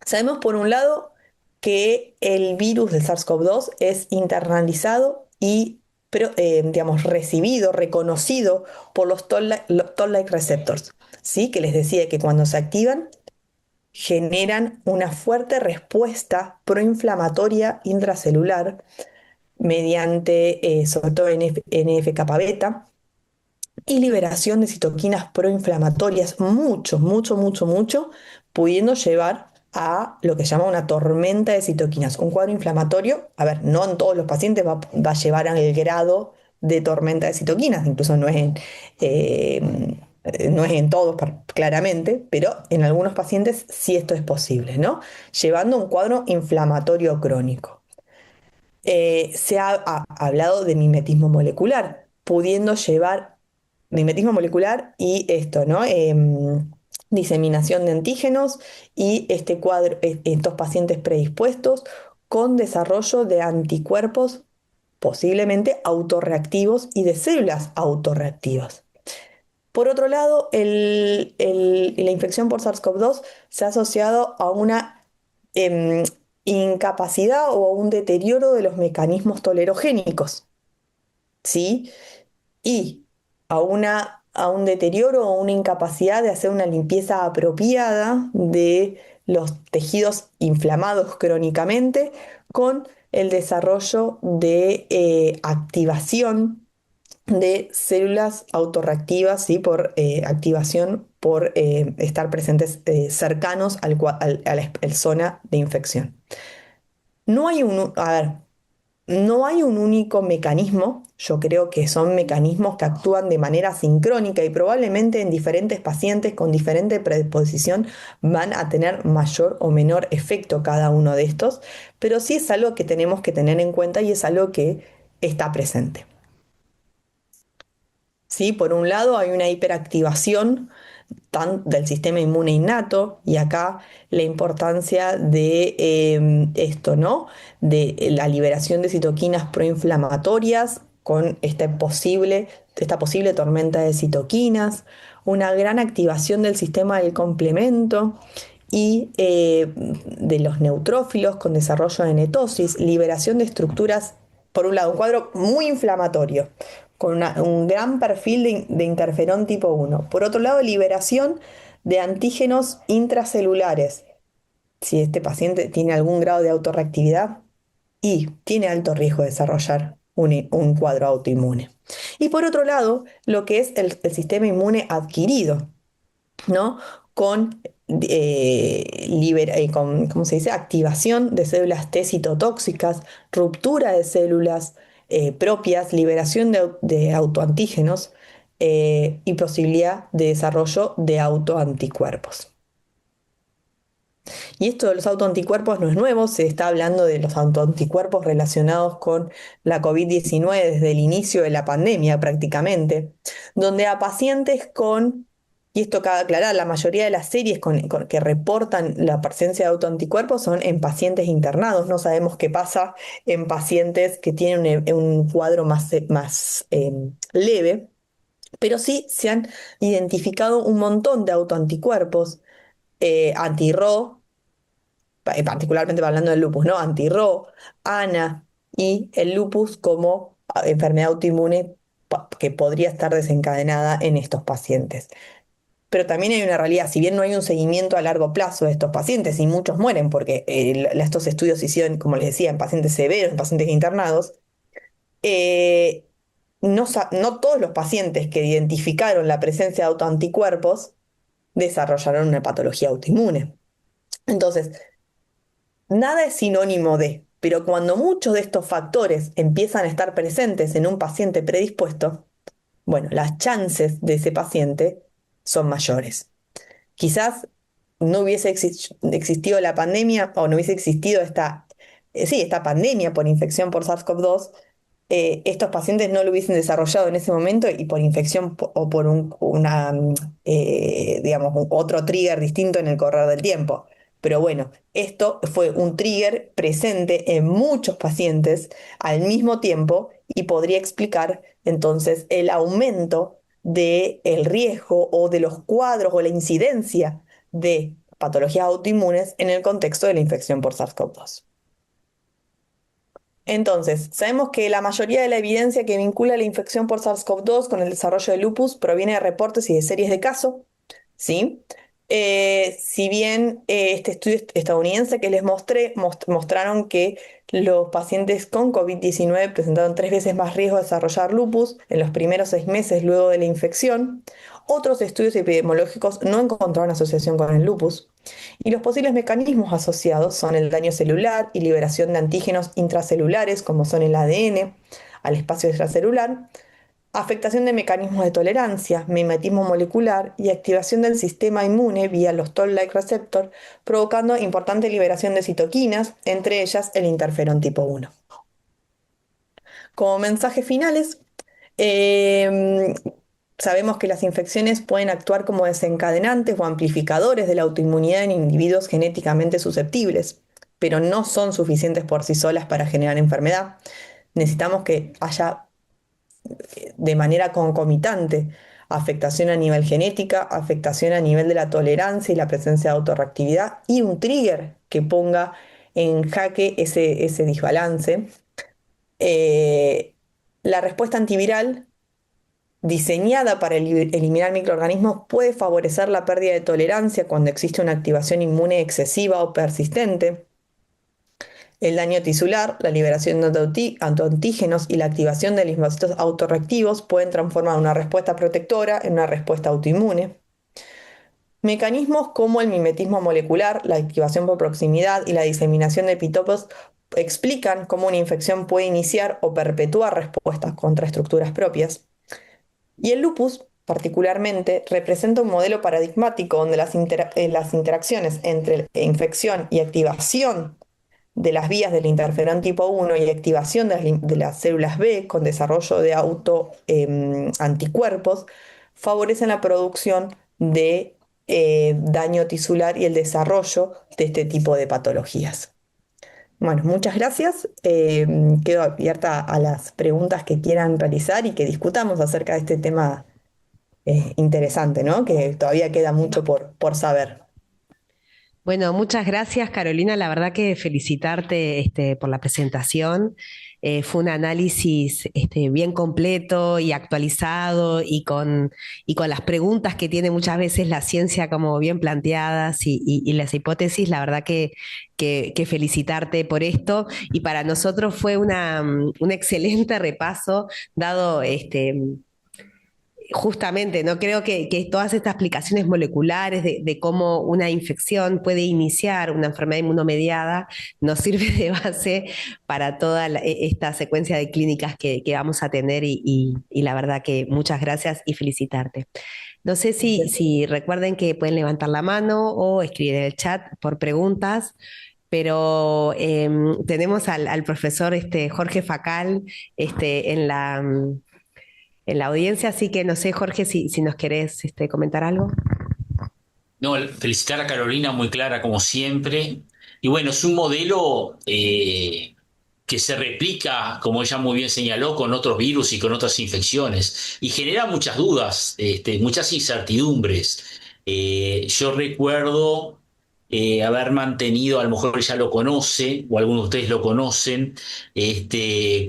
sabemos por un lado que el virus del SARS-CoV-2 es internalizado y digamos, recibido, reconocido por los toll-like receptors, ¿sí? Que les decía que cuando se activan generan una fuerte respuesta proinflamatoria intracelular mediante, sobre todo NF-kappa beta, y liberación de citoquinas proinflamatorias, mucho, pudiendo llevar a lo que se llama una tormenta de citoquinas. Un cuadro inflamatorio, a ver, no en todos los pacientes va a llevar al grado de tormenta de citoquinas, incluso no es en todos claramente, pero en algunos pacientes sí esto es posible, ¿no? Llevando un cuadro inflamatorio crónico. Se ha hablado de mimetismo molecular, pudiendo llevar mimetismo molecular y esto, ¿no? Diseminación de antígenos y este cuadro, estos pacientes predispuestos con desarrollo de anticuerpos posiblemente autorreactivos y de células autorreactivas. Por otro lado, la infección por SARS-CoV-2 se ha asociado a una em, incapacidad o a un deterioro de los mecanismos tolerogénicos, ¿sí? Y a un deterioro o una incapacidad de hacer una limpieza apropiada de los tejidos inflamados crónicamente con el desarrollo de activación de células autorreactivas, ¿sí? Por activación, por estar presentes cercanos a la zona de infección. No hay a ver, no hay un único mecanismo, yo creo que son mecanismos que actúan de manera sincrónica y probablemente en diferentes pacientes con diferente predisposición van a tener mayor o menor efecto cada uno de estos, pero sí es algo que tenemos que tener en cuenta y es algo que está presente. ¿Sí? Por un lado hay una hiperactivación del sistema inmune innato y acá la importancia de esto, ¿no? De la liberación de citoquinas proinflamatorias con esta posible tormenta de citoquinas, una gran activación del sistema del complemento y de los neutrófilos con desarrollo de netosis, liberación de estructuras, por un lado, un cuadro muy inflamatorio, con un gran perfil de interferón tipo 1. Por otro lado, liberación de antígenos intracelulares. Si este paciente tiene algún grado de autorreactividad y tiene alto riesgo de desarrollar un cuadro autoinmune. Y por otro lado, lo que es el sistema inmune adquirido, ¿no? Con ¿cómo se dice? Activación de células T citotóxicas, ruptura de células propias, liberación de autoantígenos y posibilidad de desarrollo de autoanticuerpos. Y esto de los autoanticuerpos no es nuevo, se está hablando de los autoanticuerpos relacionados con la COVID-19 desde el inicio de la pandemia prácticamente, donde a pacientes y esto cabe aclarar, la mayoría de las series que reportan la presencia de autoanticuerpos son en pacientes internados, no sabemos qué pasa en pacientes que tienen un cuadro más leve. Pero sí se han identificado un montón de autoanticuerpos anti-Ro, particularmente hablando del lupus, ¿no? Anti-Ro, ANA y el lupus como enfermedad autoinmune que podría estar desencadenada en estos pacientes. Pero también hay una realidad, si bien no hay un seguimiento a largo plazo de estos pacientes y muchos mueren porque estos estudios se hicieron, como les decía, en pacientes severos, en pacientes internados, eh, no todos los pacientes que identificaron la presencia de autoanticuerpos desarrollaron una patología autoinmune. Entonces, nada es sinónimo de, pero cuando muchos de estos factores empiezan a estar presentes en un paciente predispuesto, bueno, las chances de ese paciente son mayores. Quizás no hubiese existido la pandemia o no hubiese existido esta pandemia por infección por SARS-CoV-2, estos pacientes no lo hubiesen desarrollado en ese momento y por infección o por digamos, otro trigger distinto en el correr del tiempo. Pero bueno, esto fue un trigger presente en muchos pacientes al mismo tiempo y podría explicar entonces el aumento del riesgo o de los cuadros o la incidencia de patologías autoinmunes en el contexto de la infección por SARS-CoV-2. Entonces, sabemos que la mayoría de la evidencia que vincula la infección por SARS-CoV-2 con el desarrollo de lupus proviene de reportes y de series de casos, ¿sí? Si bien este estudio estadounidense que les mostré mostraron que los pacientes con COVID-19 presentaron 3 veces más riesgo de desarrollar lupus en los primeros 6 meses luego de la infección, otros estudios epidemiológicos no encontraron asociación con el lupus. Y los posibles mecanismos asociados son el daño celular y liberación de antígenos intracelulares, como son el ADN, al espacio extracelular, afectación de mecanismos de tolerancia, mimetismo molecular y activación del sistema inmune vía los Toll-like receptor, provocando importante liberación de citoquinas, entre ellas el interferón tipo 1. Como mensajes finales, eh, sabemos que las infecciones pueden actuar como desencadenantes o amplificadores de la autoinmunidad en individuos genéticamente susceptibles, pero no son suficientes por sí solas para generar enfermedad. Necesitamos que haya de manera concomitante afectación a nivel genética, afectación a nivel de la tolerancia y la presencia de autorreactividad y un trigger que ponga en jaque ese desbalance. Eh, la respuesta antiviral diseñada para eliminar microorganismos puede favorecer la pérdida de tolerancia cuando existe una activación inmune excesiva o persistente. El daño tisular, la liberación de autoantígenos y la activación de linfocitos autorreactivos pueden transformar una respuesta protectora en una respuesta autoinmune. Mecanismos como el mimetismo molecular, la activación por proximidad y la diseminación de epitopos explican cómo una infección puede iniciar o perpetuar respuestas contra estructuras propias. Y el lupus, particularmente, representa un modelo paradigmático donde las interacciones entre infección y activación de las vías del interferón tipo 1 y activación de las células B con desarrollo de anticuerpos favorecen la producción de daño tisular y el desarrollo de este tipo de patologías. Bueno, muchas gracias. Quedo abierta a las preguntas que quieran realizar y que discutamos acerca de este tema interesante, ¿no? Que todavía queda mucho por saber. Bueno, muchas gracias, Carolina. La verdad que felicitarte por la presentación. Fue un análisis bien completo y actualizado y con las preguntas que tiene muchas veces la ciencia como bien planteadas y las hipótesis. La verdad que felicitarte por esto. Y para nosotros fue un excelente repaso, dado justamente, ¿no? Creo que todas estas explicaciones moleculares de cómo una infección puede iniciar una enfermedad inmunomediada nos sirve de base para toda esta secuencia de clínicas que vamos a tener y la verdad que muchas gracias y felicitarte. No sé si recuerden que pueden levantar la mano o escribir en el chat por preguntas, pero tenemos al profesor Jorge Facal en la audiencia, así que no sé, Jorge, si nos querés comentar algo. No, felicitar a Carolina, muy clara como siempre. Y bueno, es un modelo que se replica, como ella muy bien señaló, con otros virus y con otras infecciones, y genera muchas dudas, muchas incertidumbres. Yo recuerdo haber mantenido, a lo mejor ya lo conoce, o algunos de ustedes lo conocen,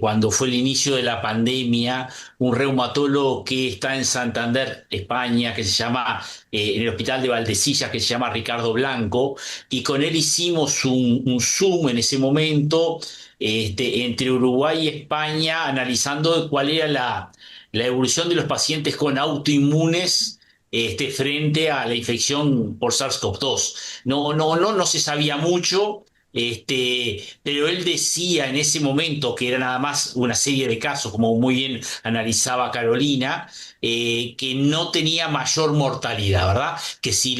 cuando fue el inicio de la pandemia, un reumatólogo que está en Santander, España, que se llama, en el Hospital de Valdesillas, que se llama Ricardo Blanco, y con él hicimos un Zoom en ese momento, entre Uruguay y España, analizando cuál era la evolución de los pacientes con autoinmunes, frente a la infección por SARS-CoV-2. No se sabía mucho, pero él decía en ese momento que era nada más una serie de casos, como muy bien analizaba Carolina, que no tenía mayor mortalidad, ¿verdad? Que si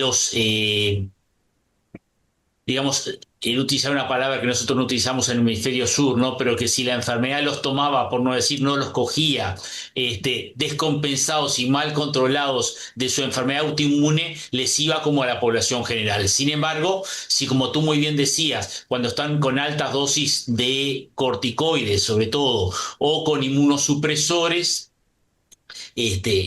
digamos, él utilizaba una palabra que nosotros no utilizamos en el hemisferio sur, ¿no? Pero que si la enfermedad los tomaba, por no decir no los cogía, descompensados y mal controlados de su enfermedad autoinmune, les iba como a la población general. Sin embargo, si como tú muy bien decías, cuando están con altas dosis de corticoides, sobre todo, o con inmunosupresores,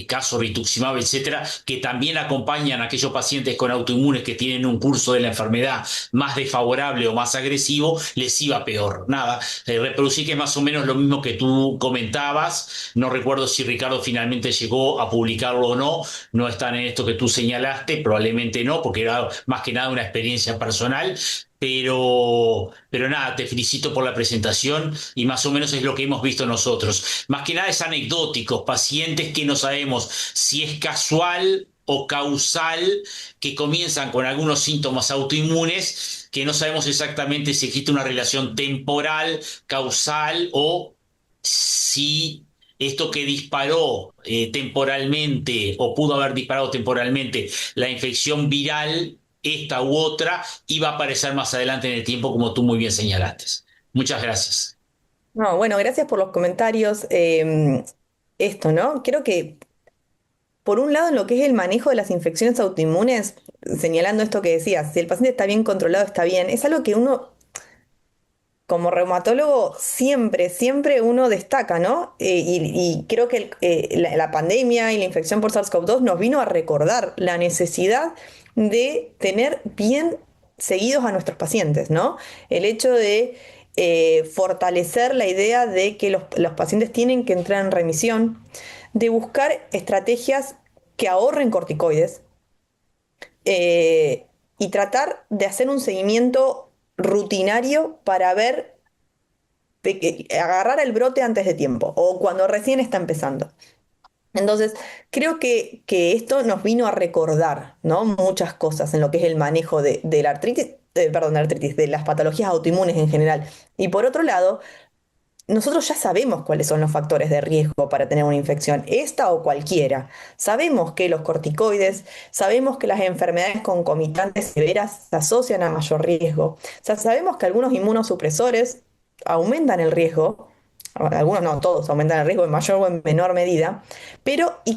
caso rituximab, etcétera, que también acompañan a aquellos pacientes con autoinmunes que tienen un curso de la enfermedad más desfavorable o más agresivo, les iba peor. Nada, reproducí que es más o menos lo mismo que tú comentabas. No recuerdo si Ricardo finalmente llegó a publicarlo o no. No están en esto que tú señalaste, probablemente no, porque era más que nada una experiencia personal. Pero nada, te felicito por la presentación y más o menos es lo que hemos visto nosotros. Más que nada es anecdótico, pacientes que no sabemos si es casual o causal, que comienzan con algunos síntomas autoinmunes, que no sabemos exactamente si existe una relación temporal, causal o si esto que disparó temporalmente o pudo haber disparado temporalmente la infección viral, esta u otra, iba a aparecer más adelante en el tiempo, como tú muy bien señalaste. Muchas gracias. No, bueno, gracias por los comentarios. Esto, ¿no? Creo que, por un lado, en lo que es el manejo de las infecciones autoinmunes, señalando esto que decías, si el paciente está bien controlado, está bien, es algo que uno, como reumatólogo, siempre uno destaca, ¿no? Y creo que la pandemia y la infección por SARS-CoV-2 nos vino a recordar la necesidad de tener bien seguidos a nuestros pacientes, ¿no? El hecho de fortalecer la idea de que los pacientes tienen que entrar en remisión, de buscar estrategias que ahorren corticoides, y tratar de hacer un seguimiento rutinario para ver, agarrar el brote antes de tiempo o cuando recién está empezando. Entonces, creo que esto nos vino a recordar, ¿no? Muchas cosas en lo que es el manejo de la artritis, perdón, de la artritis, de las patologías autoinmunes en general. Y por otro lado, nosotros ya sabemos cuáles son los factores de riesgo para tener una infección, esta o cualquiera. Sabemos que los corticoides, sabemos que las enfermedades concomitantes severas se asocian a mayor riesgo. O sea, sabemos que algunos inmunosupresores aumentan el riesgo, algunos no, todos aumentan el riesgo en mayor o en menor medida, pero y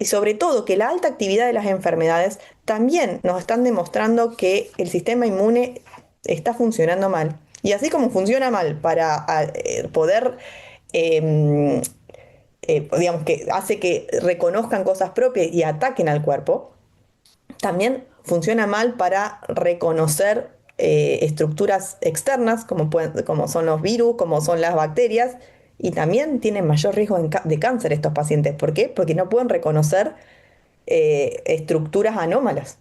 sobre todo que la alta actividad de las enfermedades también nos están demostrando que el sistema inmune está funcionando mal. Y así como funciona mal para poder, digamos, que hace que reconozcan cosas propias y ataquen al cuerpo, también funciona mal para reconocer estructuras externas, como son los virus, como son las bacterias, y también tienen mayor riesgo de cáncer estos pacientes. ¿Por qué? Porque no pueden reconocer estructuras anómalas.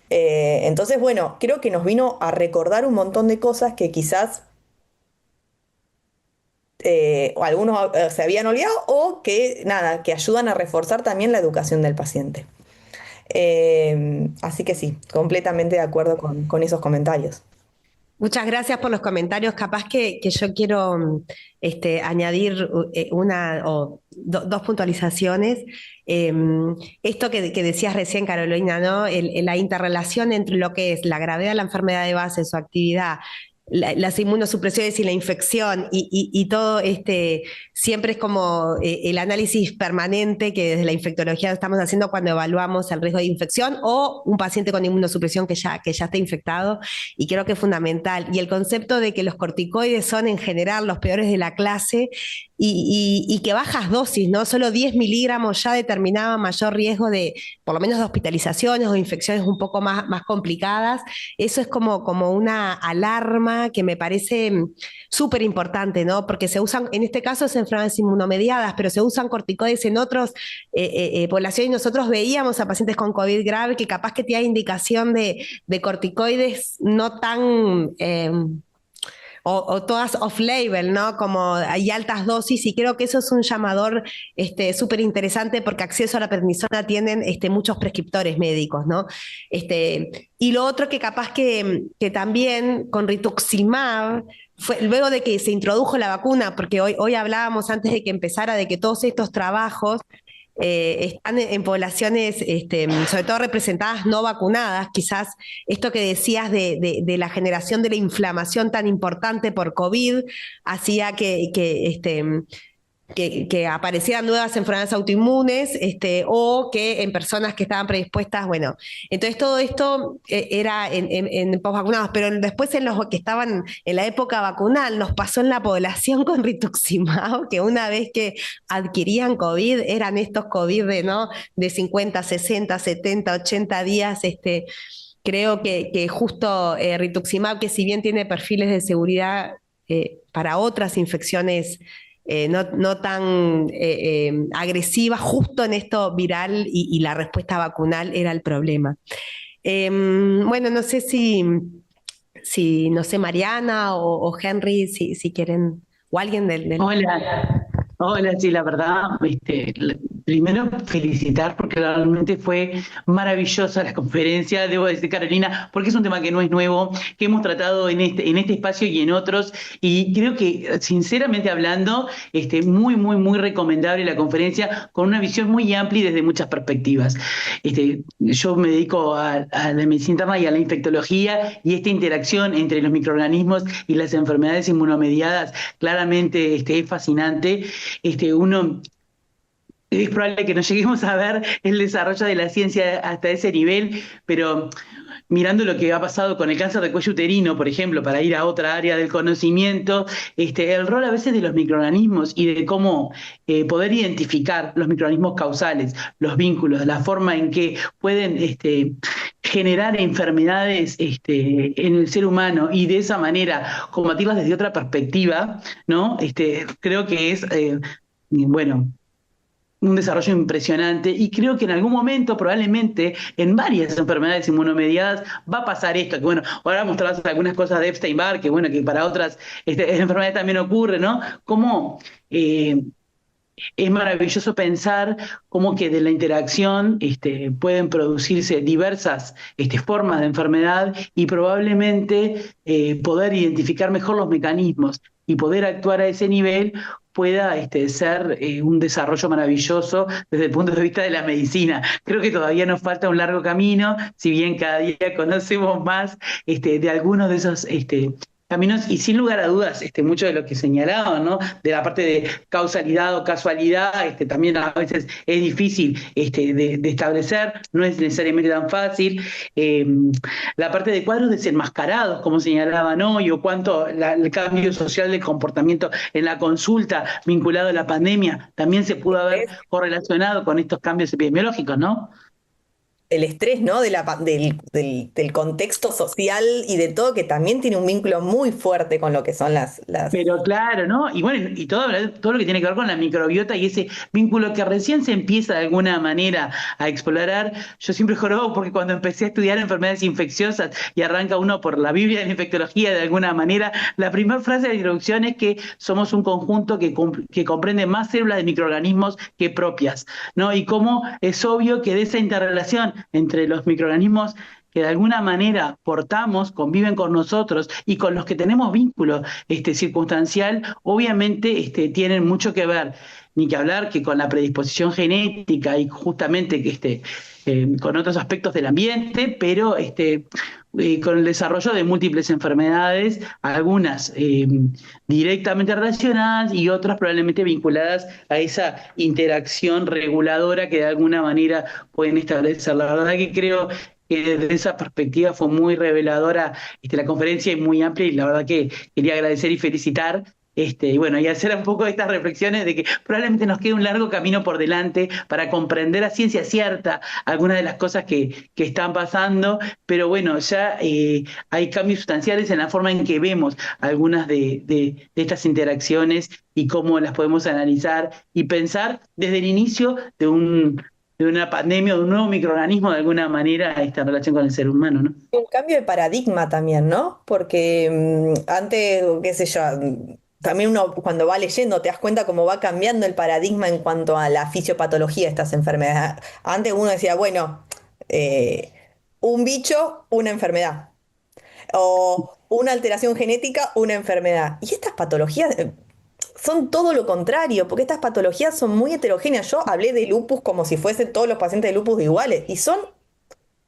Entonces, bueno, creo que nos vino a recordar un montón de cosas que quizás o algunos se habían olvidado o que, nada, que ayudan a reforzar también la educación del paciente. Así que sí, completamente de acuerdo con esos comentarios. Muchas gracias por los comentarios. Capaz que yo quiero añadir una o dos puntualizaciones. Esto que decías recién, Carolina, ¿no? La interrelación entre lo que es la gravedad de la enfermedad de base, su actividad, las inmunosupresiones y la infección y todo siempre es como el análisis permanente que desde la infectología estamos haciendo cuando evaluamos el riesgo de infección o un paciente con inmunosupresión que ya está infectado, y creo que es fundamental. Y el concepto de que los corticoides son en general los peores de la clase y que bajas dosis, ¿no? Solo 10 miligramos ya determinaba mayor riesgo de, por lo menos, de hospitalizaciones o infecciones un poco más complicadas. Eso es como una alarma que me parece súper importante, ¿no? Porque se usan, en este caso es enfermedades inmunomediadas, pero se usan corticoides en otras poblaciones, y nosotros veíamos a pacientes con COVID grave que capaz que tenía indicación de corticoides no tan... o todas off-label, ¿no? Como hay altas dosis, y creo que eso es un llamador súper interesante, porque acceso a la prednisona tienen muchos prescriptores médicos, ¿no? Y lo otro que capaz que también con rituximab, fue luego de que se introdujo la vacuna, porque hoy hablábamos antes de que empezara de que todos estos trabajos están en poblaciones, sobre todo representadas no vacunadas. Quizás esto que decías de la generación de la inflamación tan importante por COVID hacía que aparecieran nuevas enfermedades autoinmunes, o que en personas que estaban predispuestas, bueno, entonces todo esto era en posvacunados, pero después en los que estaban en la época vacunal nos pasó en la población con rituximab, que una vez que adquirían COVID, eran estos COVID de 50, 60, 70, 80 días. Creo que justo rituximab, que si bien tiene perfiles de seguridad para otras infecciones no tan agresiva, justo en esto viral y la respuesta vacunal era el problema. Bueno, no sé no sé, Mariana o Henry, si quieren, o alguien del... Hola, hola, sí, la verdad, primero felicitar porque realmente fue maravillosa la conferencia, debo decir, Carolina, porque es un tema que no es nuevo, que hemos tratado en este espacio y en otros, y creo que, sinceramente hablando, muy, muy, muy recomendable la conferencia, con una visión muy amplia y desde muchas perspectivas. Yo me dedico a la medicina interna y a la infectología, y esta interacción entre los microorganismos y las enfermedades inmunomediadas claramente es fascinante. Uno es probable que no lleguemos a ver el desarrollo de la ciencia hasta ese nivel, pero mirando lo que ha pasado con el cáncer de cuello uterino, por ejemplo, para ir a otra área del conocimiento, el rol a veces de los microorganismos y de cómo poder identificar los microorganismos causales, los vínculos, la forma en que pueden generar enfermedades en el ser humano, y de esa manera combatirlas desde otra perspectiva, ¿no? Creo que es, bueno, un desarrollo impresionante, y creo que en algún momento, probablemente en varias enfermedades inmunomediadas, va a pasar esto, que bueno, ahora mostramos algunas cosas de Epstein-Barr, que bueno, que para otras enfermedades también ocurre, ¿no? Cómo es maravilloso pensar cómo que de la interacción pueden producirse diversas formas de enfermedad, y probablemente poder identificar mejor los mecanismos y poder actuar a ese nivel pueda ser un desarrollo maravilloso desde el punto de vista de la medicina. Creo que todavía nos falta un largo camino, si bien cada día conocemos más de algunos de esos caminos, y sin lugar a dudas, mucho de lo que señalaban, ¿no? De la parte de causalidad o casualidad, también a veces es difícil de establecer, no es necesariamente tan fácil. La parte de cuadros desenmascarados, como señalaban hoy, o cuánto el cambio social del comportamiento en la consulta vinculado a la pandemia también se pudo haber correlacionado con estos cambios epidemiológicos, ¿no? El estrés, ¿no? Del contexto social y de todo, que también tiene un vínculo muy fuerte con lo que son las... Pero claro, ¿no? Y bueno, y todo lo que tiene que ver con la microbiota y ese vínculo que recién se empieza de alguna manera a explorar. Yo siempre jorobo porque cuando empecé a estudiar enfermedades infecciosas y arranca uno por la Biblia de la infectología de alguna manera, la primera frase de la introducción es que somos un conjunto que comprende más células de microorganismos que propias, ¿no? Y cómo es obvio que de esa interrelación entre los microorganismos que de alguna manera portamos, conviven con nosotros y con los que tenemos vínculo circunstancial, obviamente tienen mucho que ver. ni que hablar que con la predisposición genética y justamente que con otros aspectos del ambiente, pero con el desarrollo de múltiples enfermedades, algunas directamente relacionadas y otras probablemente vinculadas a esa interacción reguladora que de alguna manera pueden establecer. La verdad que creo que desde esa perspectiva fue muy reveladora la conferencia y muy amplia, y la verdad que quería agradecer y felicitar. Y bueno, y hacer un poco estas reflexiones de que probablemente nos quede un largo camino por delante para comprender a ciencia cierta algunas de las cosas que están pasando, pero bueno, ya hay cambios sustanciales en la forma en que vemos algunas de estas interacciones y cómo las podemos analizar y pensar desde el inicio de una pandemia o de un nuevo microorganismo de alguna manera esta relación con el ser humano, ¿no? Un cambio de paradigma también, ¿no? Porque antes, qué sé yo, también uno cuando va leyendo te das cuenta cómo va cambiando el paradigma en cuanto a la fisiopatología de estas enfermedades. Antes uno decía, bueno, eh, un bicho, una enfermedad. O una alteración genética, una enfermedad. Y estas patologías son todo lo contrario, porque estas patologías son muy heterogéneas. Yo hablé de lupus como si fuesen todos los pacientes de lupus iguales, y son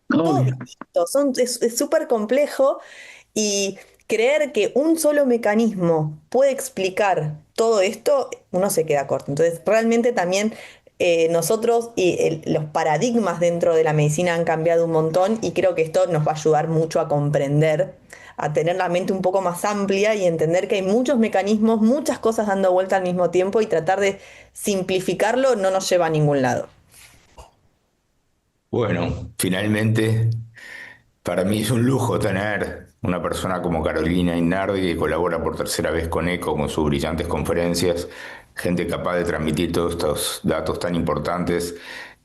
todos Obvio. distintos, es súper complejo, y creer que un solo mecanismo puede explicar todo esto, uno se queda corto. Entonces, realmente también nosotros y los paradigmas dentro de la medicina han cambiado un montón, y creo que esto nos va a ayudar mucho a comprender, a tener la mente un poco más amplia y entender que hay muchos mecanismos, muchas cosas dando vuelta al mismo tiempo, y tratar de simplificarlo no nos lleva a ningún lado. Bueno, finalmente, para mí es un lujo tener una persona como Carolina Innardi, que colabora por tercera vez con ECO con sus brillantes conferencias, gente capaz de transmitir todos estos datos tan importantes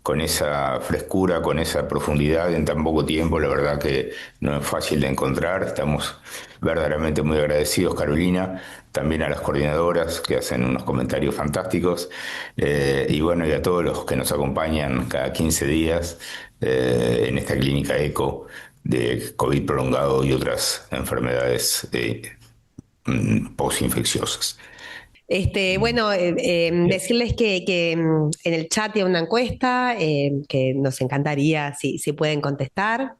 con esa frescura, con esa profundidad en tan poco tiempo. La verdad que no es fácil de encontrar. Estamos verdaderamente muy agradecidos, Carolina, también a las coordinadoras que hacen unos comentarios fantásticos, y bueno, y a todos los que nos acompañan cada 15 días en esta clínica ECO de COVID prolongado y otras enfermedades postinfecciosas. Bueno, decirles que en el chat hay una encuesta que nos encantaría si pueden contestar.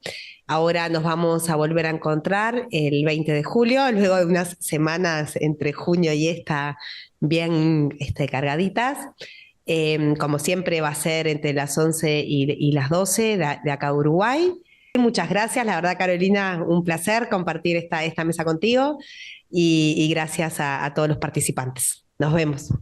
Ahora nos vamos a volver a encontrar el 20 de julio, luego de unas semanas entre junio y esta bien cargaditas. Como siempre va a ser entre las 11 y las 12 de acá de Uruguay. Muchas gracias, la verdad, Carolina, un placer compartir esta mesa contigo, y gracias a todos los participantes. Nos vemos.